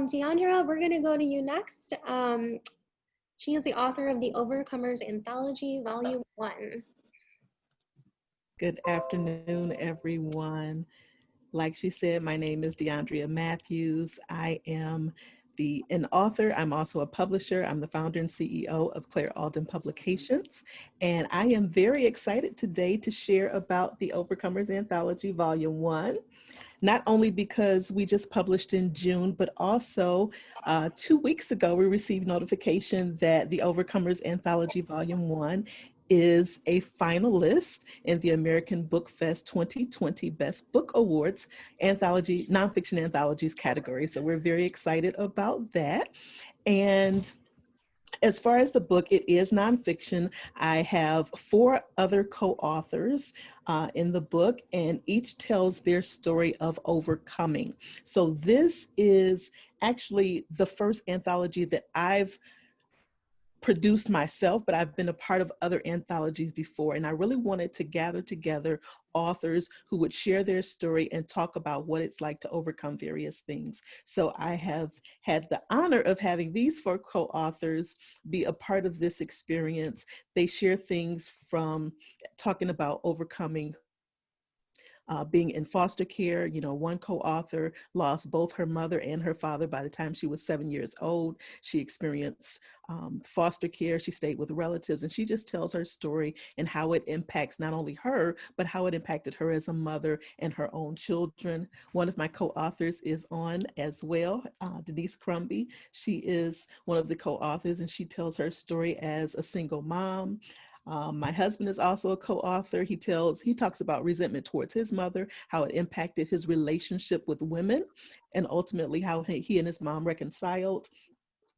Deandra, we're going to go to you next. She is the author of the Overcomers Anthology, Volume 1. Good afternoon, everyone. Like she said, my name is Deandra Matthews. I am an author. I'm also a publisher. I'm the founder and CEO of Claire Alden Publications. And I am very excited today to share about the Overcomers Anthology, Volume 1. Not only because we just published in June, but also 2 weeks ago, we received notification that the Overcomers Anthology Volume 1 is a finalist in the American Book Fest 2020 Best Book Awards nonfiction anthologies category. So we're very excited about that. And as far as the book, it is nonfiction. I have 4 other co-authors in the book, and each tells their story of overcoming. So this is actually the first anthology that I've produced myself, but I've been a part of other anthologies before. And I really wanted to gather together authors who would share their story and talk about what it's like to overcome various things. So I have had the honor of having these 4 co-authors be a part of this experience. They share things from talking about overcoming being in foster care. One co-author lost both her mother and her father by the time she was 7 years old. She experienced foster care. She stayed with relatives, and she just tells her story and how it impacts not only her, but how it impacted her as a mother and her own children. One of my co-authors is on as well, Denise Crumby. She is one of the co-authors, and she tells her story as a single mom. My husband is also a co-author. He talks about resentment towards his mother, how it impacted his relationship with women, and ultimately how he and his mom reconciled.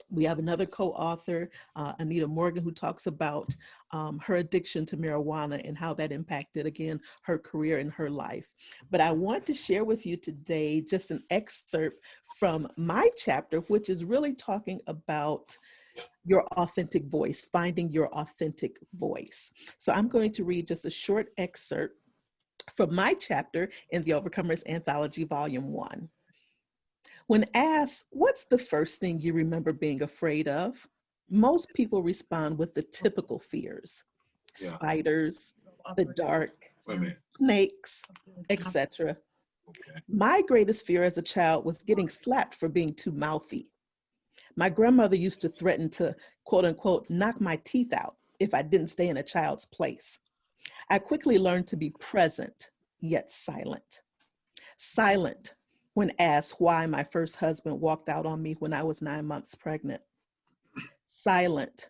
We have another co-author, Anita Morgan, who talks about her addiction to marijuana and how that impacted, again, her career and her life. But I want to share with you today just an excerpt from my chapter, which is really talking about your authentic voice, finding your authentic voice. So I'm going to read just a short excerpt from my chapter in the Overcomers Anthology, Volume 1. When asked, what's the first thing you remember being afraid of? Most people respond with the typical fears: spiders, the dark, snakes, etc. My greatest fear as a child was getting slapped for being too mouthy. My grandmother used to threaten to, quote unquote, knock my teeth out if I didn't stay in a child's place. I quickly learned to be present, yet silent. Silent when asked why my first husband walked out on me when I was 9 months pregnant. Silent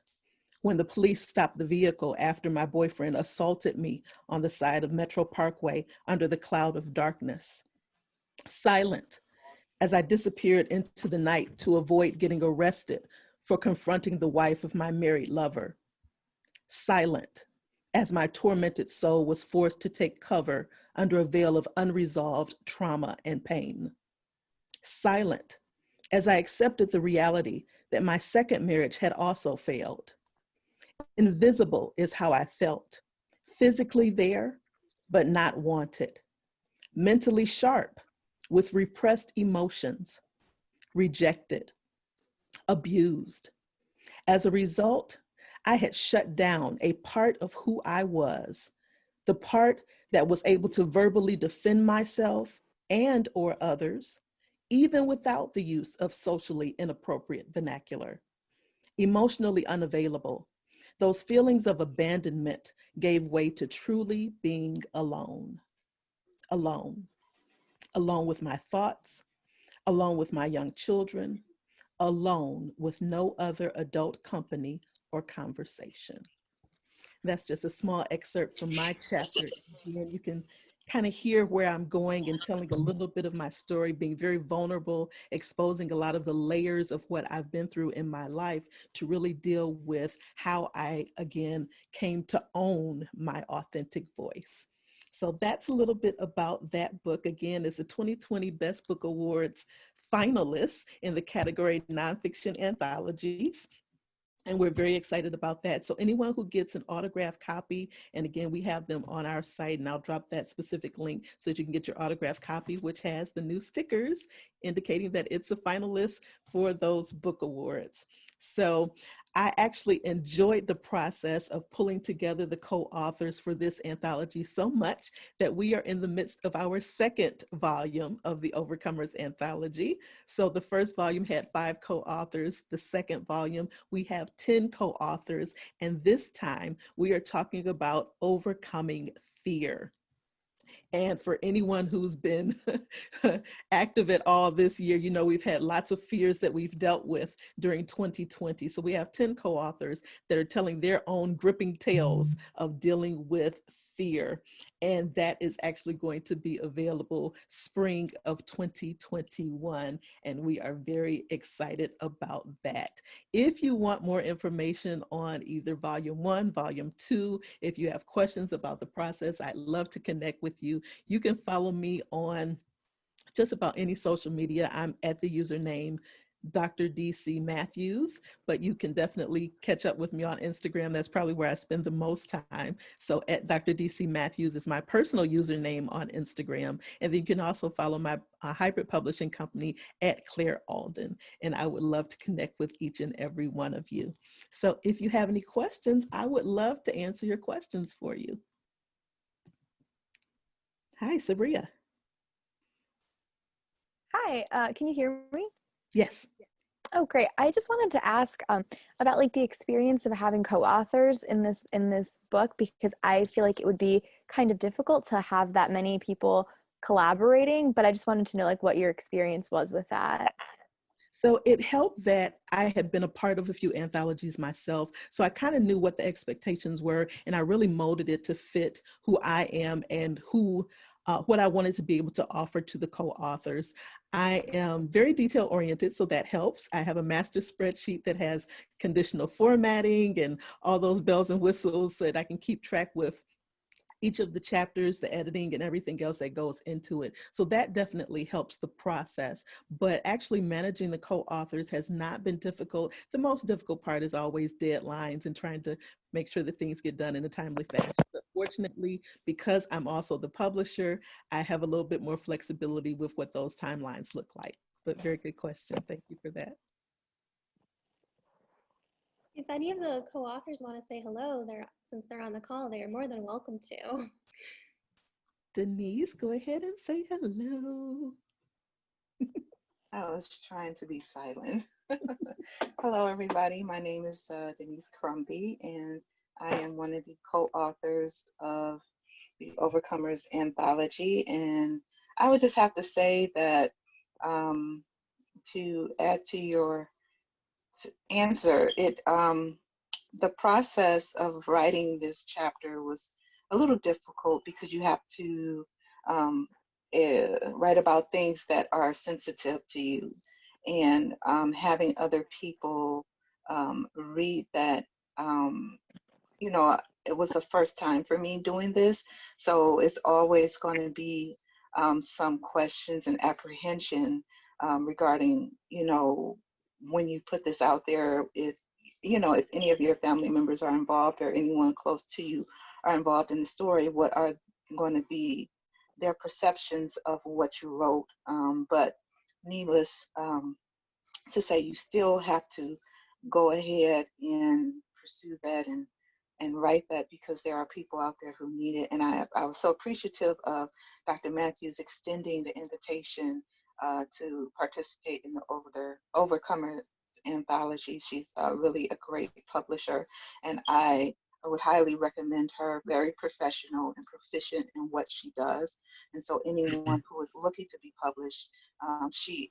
when the police stopped the vehicle after my boyfriend assaulted me on the side of Metro Parkway under the cloud of darkness. Silent as I disappeared into the night to avoid getting arrested for confronting the wife of my married lover. Silent as my tormented soul was forced to take cover under a veil of unresolved trauma and pain. Silent as I accepted the reality that my second marriage had also failed. Invisible is how I felt, physically there, but not wanted. Mentally sharp, with repressed emotions, rejected, abused. As a result, I had shut down a part of who I was, the part that was able to verbally defend myself and or others, even without the use of socially inappropriate vernacular. Emotionally unavailable, those feelings of abandonment gave way to truly being alone. Alone. Alone with my thoughts, alone with my young children, alone with no other adult company or conversation. That's just a small excerpt from my chapter. And you can kind of hear where I'm going and telling a little bit of my story, being very vulnerable, exposing a lot of the layers of what I've been through in my life to really deal with how I, again, came to own my authentic voice. So that's a little bit about that book. Again, it's a 2020 Best Book Awards finalist in the category Nonfiction Anthologies. And we're very excited about that. So anyone who gets an autographed copy, and again, we have them on our site, and I'll drop that specific link so that you can get your autographed copy, which has the new stickers indicating that it's a finalist for those book awards. So I actually enjoyed the process of pulling together the co-authors for this anthology so much that we are in the midst of our second volume of the Overcomers Anthology. So the first volume had 5 co-authors. The second volume, we have 10 co-authors. And this time we are talking about overcoming fear. And for anyone who's been active at all this year, you know, we've had lots of fears that we've dealt with during 2020. So we have 10 co-authors that are telling their own gripping tales of dealing with fear. And that is actually going to be available spring of 2021. And we are very excited about that. If you want more information on either volume 1, volume 2, if you have questions about the process, I'd love to connect with you. You can follow me on just about any social media. I'm at the username Dr. DC Matthews, but you can definitely catch up with me on Instagram. That's probably where I spend the most time. So at Dr. DC Matthews is my personal username on Instagram. And then you can also follow my hybrid publishing company at Claire Alden. And I would love to connect with each and every one of you. So if you have any questions, I would love to answer your questions for you. Hi, Sabria. Hi, can you hear me? Yes. Oh, great. I just wanted to ask about like the experience of having co-authors in this book, because I feel like it would be kind of difficult to have that many people collaborating, but I just wanted to know like what your experience was with that. So it helped that I had been a part of a few anthologies myself. So I kind of knew what the expectations were, and I really molded it to fit who I am and what I wanted to be able to offer to the co-authors. I am very detail oriented, so that helps. I have a master spreadsheet that has conditional formatting and all those bells and whistles so that I can keep track with each of the chapters, the editing, and everything else that goes into it. So that definitely helps the process. But actually managing the co-authors has not been difficult. The most difficult part is always deadlines and trying to make sure that things get done in a timely fashion. But fortunately, because I'm also the publisher, I have a little bit more flexibility with what those timelines look like. But very good question. Thank you for that. If any of the co-authors want to say hello, since they're on the call, they are more than welcome to. Denise, go ahead and say hello. I was trying to be silent. Hello, everybody. My name is Denise Crumby, and I am one of the co-authors of the Overcomers Anthology. And I would just have to say that to add to your answer, the process of writing this chapter was a little difficult because you have to um, write about things that are sensitive to you, and having other people read that. You know, it was the first time for me doing this, so it's always going to be some questions and apprehension regarding, when you put this out there, if any of your family members are involved or anyone close to you are involved in the story, what are going to be their perceptions of what you wrote. But needless to say, you still have to go ahead and pursue that and write that, because there are people out there who need it. And I was so appreciative of Dr. Matthews extending the invitation to participate in the Overcomers Anthology. She's really a great publisher, and I would highly recommend her. Very professional and proficient in what she does. And so anyone who is looking to be published, she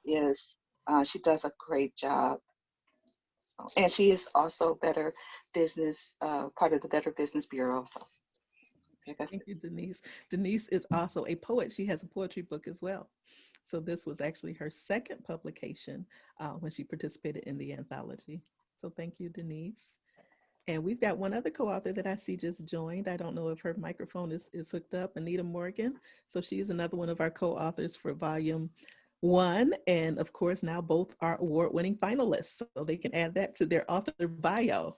does a great job. And she is also part of the Better Business Bureau. So, okay, that's Thank it. you, Denise. Denise is also a poet. She has a poetry book as well. So this was actually her second publication when she participated in the anthology. So thank you, Denise. And we've got one other co-author that I see just joined. I don't know if her microphone is hooked up, Anita Morgan. So she's another one of our co-authors for volume one, and of course now both are award-winning finalists, so they can add that to their author bio.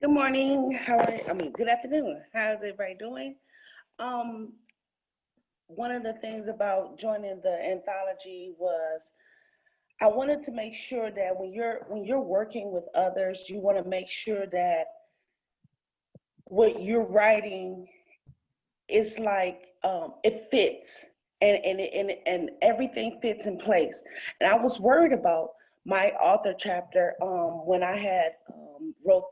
Good morning. Good afternoon. How's everybody doing? One of the things about joining the anthology was I wanted to make sure that when you're working with others, you want to make sure that what you're writing is like it fits and everything fits in place. And I was worried about my author chapter when I had wrote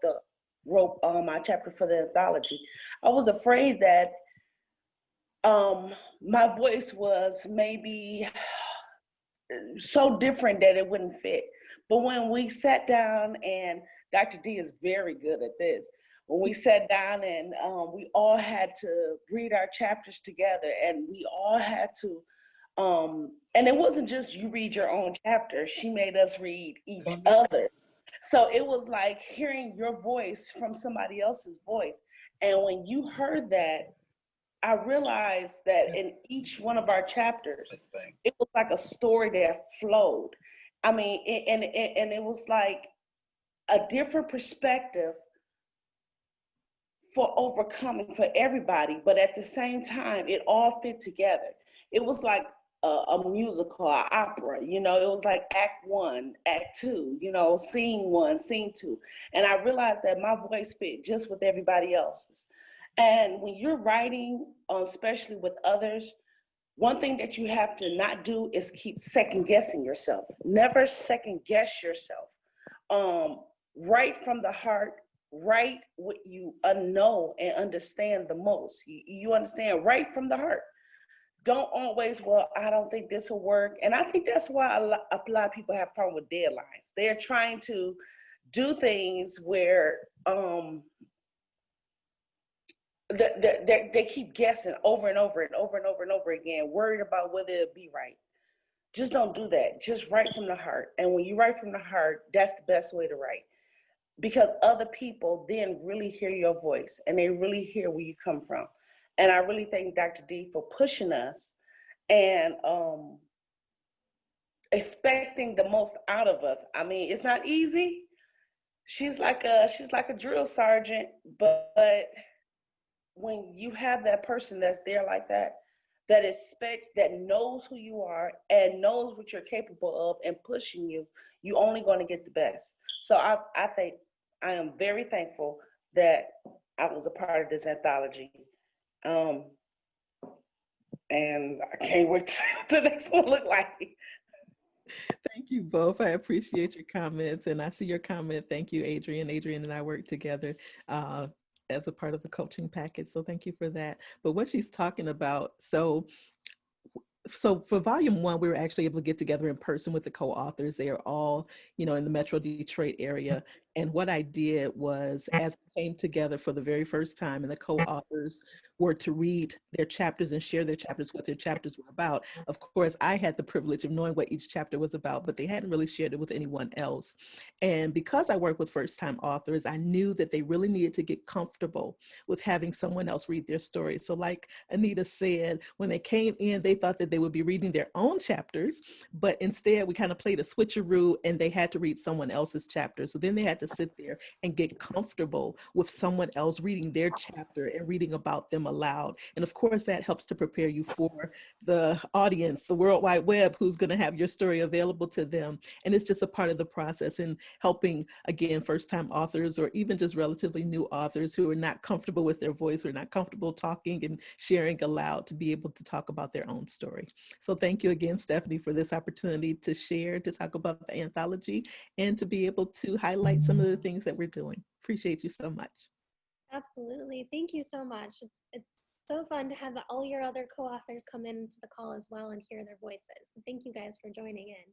my chapter for the anthology. I was afraid that my voice was maybe so different that it wouldn't fit. But when we sat down, and Dr. D is very good at this, when we sat down and we all had to read our chapters together, and we all had to, and it wasn't just you read your own chapter, she made us read each other. So it was like hearing your voice from somebody else's voice. And when you heard that, I realized that in each one of our chapters, it was like a story that flowed. I mean, and it was like a different perspective for overcoming for everybody, but at the same time, it all fit together. It was like a musical, an opera, you know, it was like act one, act two, you know, scene one, scene two. And I realized that my voice fit just with everybody else's. And when you're writing, especially with others, one thing that you have to not do is keep second guessing yourself. Never second guess yourself. Write from the heart, write what you know and understand the most. You understand, write from the heart. Don't always, well, I don't think this will work. And I think that's why a lot of people have problem with deadlines. They're trying to do things where they keep guessing over and over and over and over and over again, worried about whether it'll be right. Just don't do that. Just write from the heart. And when you write from the heart, that's the best way to write. Because other people then really hear your voice and they really hear where you come from. And I really thank Dr. D for pushing us and expecting the most out of us. I mean, it's not easy. She's like a drill sergeant, but when you have that person that's there like that, that expects, that knows who you are and knows what you're capable of and pushing you, you only going to get the best. So I think I am very thankful that I was a part of this anthology. And I can't wait to see what the next one look like. Thank you both. I appreciate your comments, and I see your comment. Thank you, Adrian. Adrian and I work together as a part of the coaching package, so thank you for that. But what she's talking about, so for volume one, we were actually able to get together in person with the co-authors. They are all, you know, in the Metro Detroit area. And what I did was, as we came together for the very first time and the co-authors were to read their chapters and share their chapters, what their chapters were about. Of course, I had the privilege of knowing what each chapter was about, but they hadn't really shared it with anyone else. And because I work with first-time authors, I knew that they really needed to get comfortable with having someone else read their story. So like Anita said, when they came in, they thought that they would be reading their own chapters, but instead we kind of played a switcheroo and they had to read someone else's chapter. So then they had to sit there and get comfortable with someone else reading their chapter and reading about them aloud. And of course, that helps to prepare you for the audience, the World Wide Web, who's going to have your story available to them. And it's just a part of the process in helping, again, first-time authors or even just relatively new authors who are not comfortable with their voice, who are not comfortable talking and sharing aloud, to be able to talk about their own story. So thank you again, Stephanie, for this opportunity to share, to talk about the anthology, and to be able to highlight some of the things that we're doing. Appreciate you so much. Absolutely. Thank you so much. It's so fun to have all your other co-authors come into the call as well and hear their voices. So thank you guys for joining in.